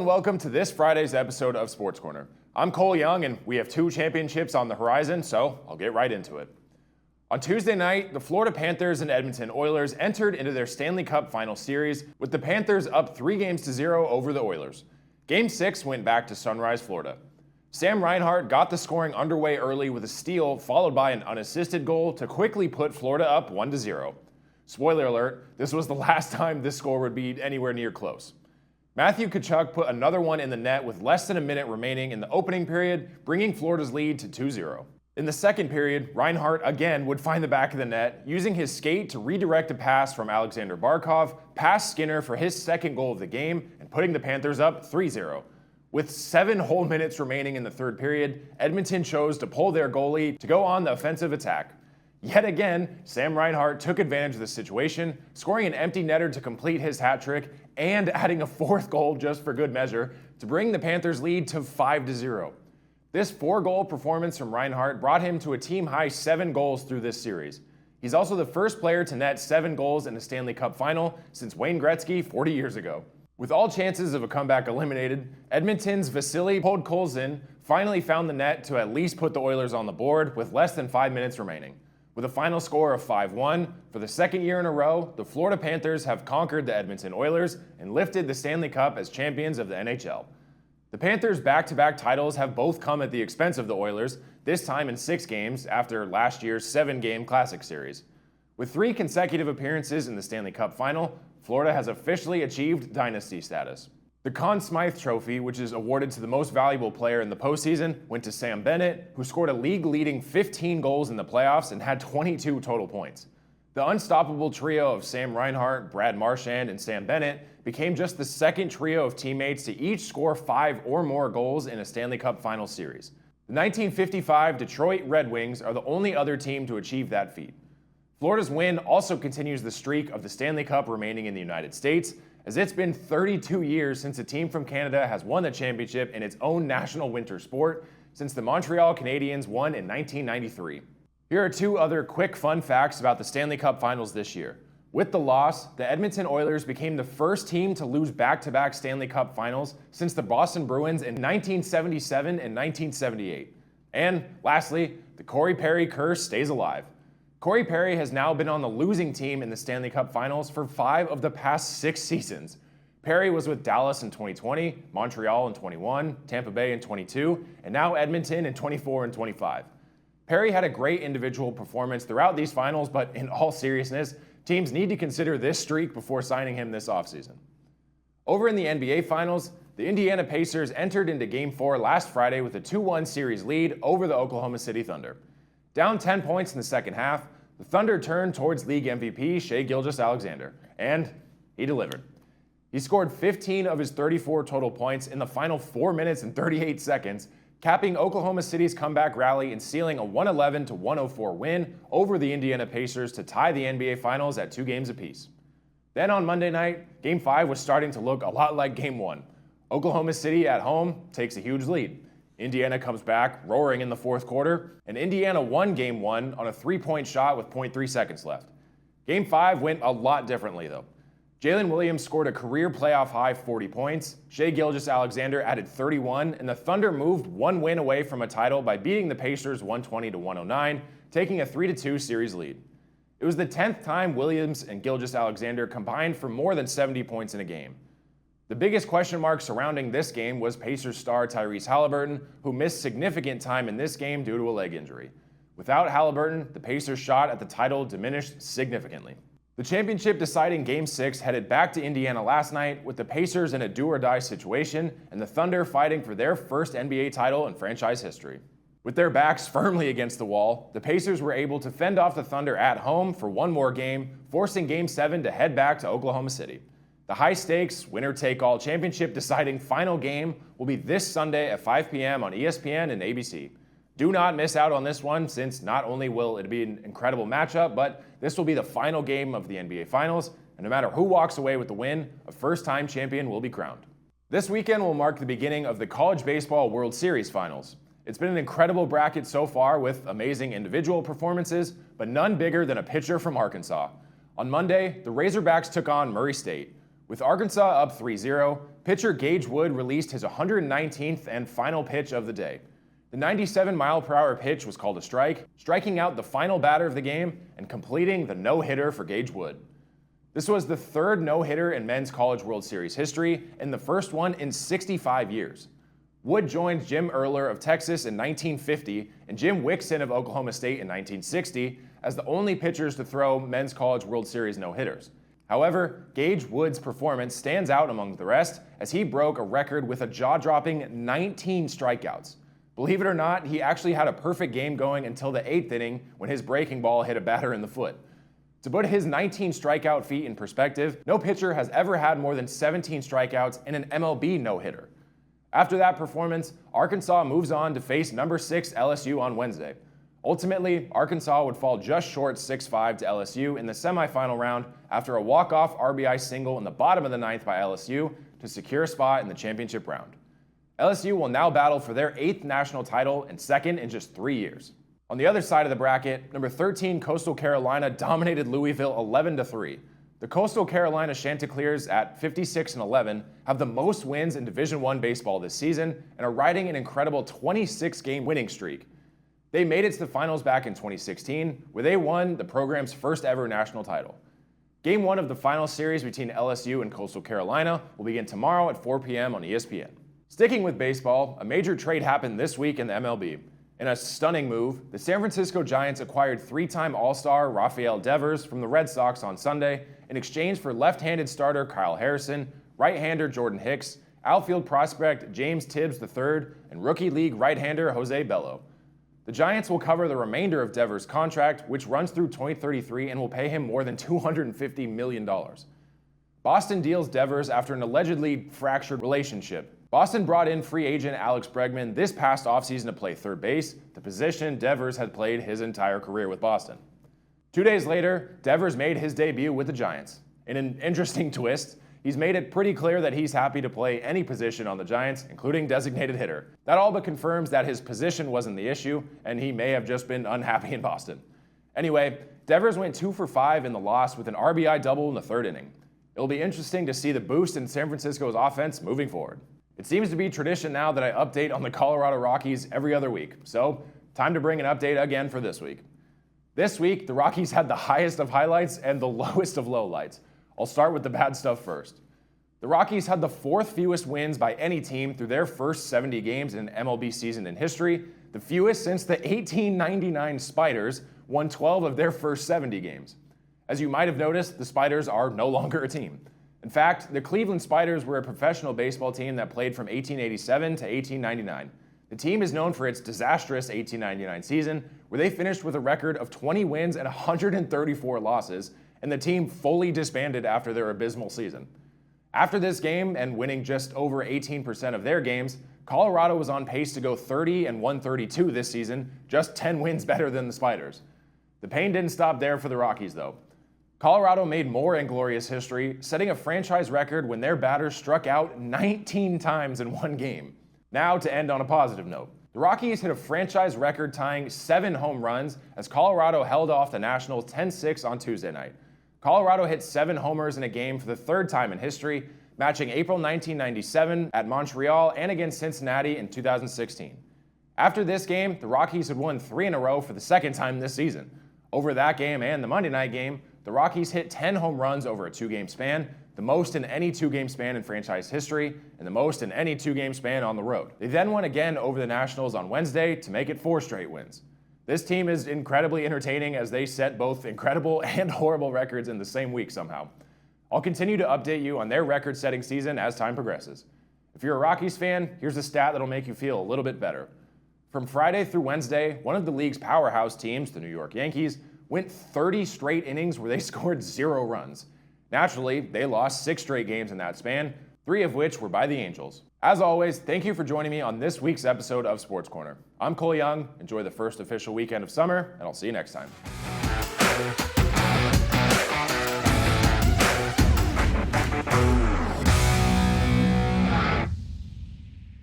and welcome to this Friday's episode of Sports Corner. I'm Cole Young, and we have 2 championships on the horizon, so I'll get right into it. On Tuesday night, the Florida Panthers and Edmonton Oilers entered into their Stanley Cup Final Series, with the Panthers up 3-0 over the Oilers. Game 6 went back to Sunrise, Florida. Sam Reinhart got the scoring underway early with a steal, followed by an unassisted goal to quickly put Florida up 1-0. Spoiler alert, this was the last time this score would be anywhere near close. Matthew Tkachuk put another one in the net with less than a minute remaining in the opening period, bringing Florida's lead to 2-0. In the second period, Reinhart again would find the back of the net, using his skate to redirect a pass from Alexander Barkov past Skinner for his second goal of the game and putting the Panthers up 3-0. With 7 whole minutes remaining in the third period, Edmonton chose to pull their goalie to go on the offensive attack. Yet again, Sam Reinhart took advantage of the situation, scoring an empty netter to complete his hat trick and adding a 4th goal just for good measure to bring the Panthers' lead to 5-0. This 4-goal performance from Reinhart brought him to a team-high 7 goals through this series. He's also the first player to net 7 goals in a Stanley Cup final since Wayne Gretzky 40 years ago. With all chances of a comeback eliminated, Edmonton's Vasily Podkolzin finally found the net to at least put the Oilers on the board with less than 5 minutes remaining. With a final score of 5-1, for the second year in a row, the Florida Panthers have conquered the Edmonton Oilers and lifted the Stanley Cup as champions of the NHL. The Panthers' back-to-back titles have both come at the expense of the Oilers, this time in 6 games after last year's 7-game Classic Series. With 3 consecutive appearances in the Stanley Cup Final, Florida has officially achieved dynasty status. The Conn Smythe Trophy, which is awarded to the most valuable player in the postseason, went to Sam Bennett, who scored a league-leading 15 goals in the playoffs and had 22 total points. The unstoppable trio of Sam Reinhart, Brad Marchand, and Sam Bennett became just the second trio of teammates to each score 5 or more goals in a Stanley Cup Final Series. The 1955 Detroit Red Wings are the only other team to achieve that feat. Florida's win also continues the streak of the Stanley Cup remaining in the United States, as it's been 32 years since a team from Canada has won the championship in its own national winter sport, since the Montreal Canadiens won in 1993. Here are 2 other quick fun facts about the Stanley Cup Finals this year. With the loss, the Edmonton Oilers became the first team to lose back-to-back Stanley Cup Finals since the Boston Bruins in 1977 and 1978. And lastly, the Corey Perry curse stays alive. Corey Perry has now been on the losing team in the Stanley Cup Finals for 5 of the past 6 seasons. Perry was with Dallas in 2020, Montreal in 21, Tampa Bay in 22, and now Edmonton in 24 and 25. Perry had a great individual performance throughout these finals, but in all seriousness, teams need to consider this streak before signing him this offseason. Over in the NBA Finals, the Indiana Pacers entered into Game 4 last Friday with a 2-1 series lead over the Oklahoma City Thunder. Down 10 points in the second half, the Thunder turned towards league MVP Shai Gilgeous-Alexander, and he delivered. He scored 15 of his 34 total points in the final 4 minutes and 38 seconds, capping Oklahoma City's comeback rally and sealing a 111-104 win over the Indiana Pacers to tie the NBA Finals at 2 games apiece. Then on Monday night, Game 5 was starting to look a lot like Game 1. Oklahoma City at home takes a huge lead. Indiana comes back, roaring in the 4th quarter, and Indiana won Game 1 on a 3-point shot with 0.3 seconds left. Game 5 went a lot differently, though. Jalen Williams scored a career playoff-high 40 points, Shai Gilgeous-Alexander added 31, and the Thunder moved 1 win away from a title by beating the Pacers 120-109, taking a 3-2 series lead. It was the 10th time Williams and Gilgeous-Alexander combined for more than 70 points in a game. The biggest question mark surrounding this game was Pacers star Tyrese Haliburton, who missed significant time in this game due to a leg injury. Without Haliburton, the Pacers' shot at the title diminished significantly. The championship-deciding Game 6 headed back to Indiana last night, with the Pacers in a do-or-die situation and the Thunder fighting for their first NBA title in franchise history. With their backs firmly against the wall, the Pacers were able to fend off the Thunder at home for one more game, forcing Game 7 to head back to Oklahoma City. The high-stakes, winner-take-all championship-deciding final game will be this Sunday at 5 p.m. on ESPN and ABC. Do not miss out on this one, since not only will it be an incredible matchup, but this will be the final game of the NBA Finals, and no matter who walks away with the win, a first-time champion will be crowned. This weekend will mark the beginning of the College Baseball World Series Finals. It's been an incredible bracket so far with amazing individual performances, but none bigger than a pitcher from Arkansas. On Monday, the Razorbacks took on Murray State. With Arkansas up 3-0, pitcher Gage Wood released his 119th and final pitch of the day. The 97-mile-per-hour pitch was called a strike, striking out the final batter of the game and completing the no-hitter for Gage Wood. This was the third no-hitter in Men's College World Series history and the first one in 65 years. Wood joined Jim Erler of Texas in 1950 and Jim Wixson of Oklahoma State in 1960 as the only pitchers to throw Men's College World Series no-hitters. However, Gage Wood's performance stands out among the rest as he broke a record with a jaw-dropping 19 strikeouts. Believe it or not, he actually had a perfect game going until the 8th inning when his breaking ball hit a batter in the foot. To put his 19 strikeout feat in perspective, no pitcher has ever had more than 17 strikeouts in an MLB no-hitter. After that performance, Arkansas moves on to face number 6 LSU on Wednesday. Ultimately, Arkansas would fall just short 6-5 to LSU in the semifinal round after a walk-off RBI single in the bottom of the 9th by LSU to secure a spot in the championship round. LSU will now battle for their 8th national title and 2nd in just 3 years. On the other side of the bracket, number 13 Coastal Carolina dominated Louisville 11-3. The Coastal Carolina Chanticleers at 56-11 have the most wins in Division I baseball this season and are riding an incredible 26-game winning streak. They made it to the finals back in 2016, where they won the program's first ever national title. Game 1 of the final series between LSU and Coastal Carolina will begin tomorrow at 4 p.m. on ESPN. Sticking with baseball, a major trade happened this week in the MLB. In a stunning move, the San Francisco Giants acquired 3-time All-Star Rafael Devers from the Red Sox on Sunday in exchange for left-handed starter Kyle Harrison, right-hander Jordan Hicks, outfield prospect James Tibbs III, and rookie league right-hander Jose Bello. The Giants will cover the remainder of Devers' contract, which runs through 2033 and will pay him more than $250 million. Boston deals Devers after an allegedly fractured relationship. Boston brought in free agent Alex Bregman this past offseason to play third base, the position Devers had played his entire career with Boston. 2 days later, Devers made his debut with the Giants. In an interesting twist, he's made it pretty clear that he's happy to play any position on the Giants, including designated hitter. That all but confirms that his position wasn't the issue, and he may have just been unhappy in Boston. Anyway, Devers went 2 for 5 in the loss with an RBI double in the 3rd inning. It'll be interesting to see the boost in San Francisco's offense moving forward. It seems to be tradition now that I update on the Colorado Rockies every other week, so time to bring an update again for this week. This week, the Rockies had the highest of highlights and the lowest of lowlights. I'll start with the bad stuff first. The Rockies had the 4th fewest wins by any team through their first 70 games in an MLB season in history, the fewest since the 1899 Spiders won 12 of their first 70 games. As you might have noticed, the Spiders are no longer a team. In fact, the Cleveland Spiders were a professional baseball team that played from 1887 to 1899. The team is known for its disastrous 1899 season, where they finished with a record of 20 wins and 134 losses, and the team fully disbanded after their abysmal season. After this game, and winning just over 18% of their games, Colorado was on pace to go 30-132 this season, just 10 wins better than the Spiders. The pain didn't stop there for the Rockies, though. Colorado made more inglorious history, setting a franchise record when their batters struck out 19 times in one game. Now, to end on a positive note, the Rockies hit a franchise record-tying 7 home runs as Colorado held off the Nationals 10-6 on Tuesday night. Colorado hit 7 homers in a game for the 3rd time in history, matching April 1997 at Montreal and against Cincinnati in 2016. After this game, the Rockies had won 3 in a row for the 2nd time this season. Over that game and the Monday night game, the Rockies hit 10 home runs over a 2-game span, the most in any 2-game span in franchise history, and the most in any 2-game span on the road. They then won again over the Nationals on Wednesday to make it 4 straight wins. This team is incredibly entertaining as they set both incredible and horrible records in the same week somehow. I'll continue to update you on their record-setting season as time progresses. If you're a Rockies fan, here's a stat that'll make you feel a little bit better. From Friday through Wednesday, one of the league's powerhouse teams, the New York Yankees, went 30 straight innings where they scored 0 runs. Naturally, they lost 6 straight games in that span, 3 of which were by the Angels. As always, thank you for joining me on this week's episode of Sports Corner. I'm Cole Young. Enjoy the first official weekend of summer, and I'll see you next time.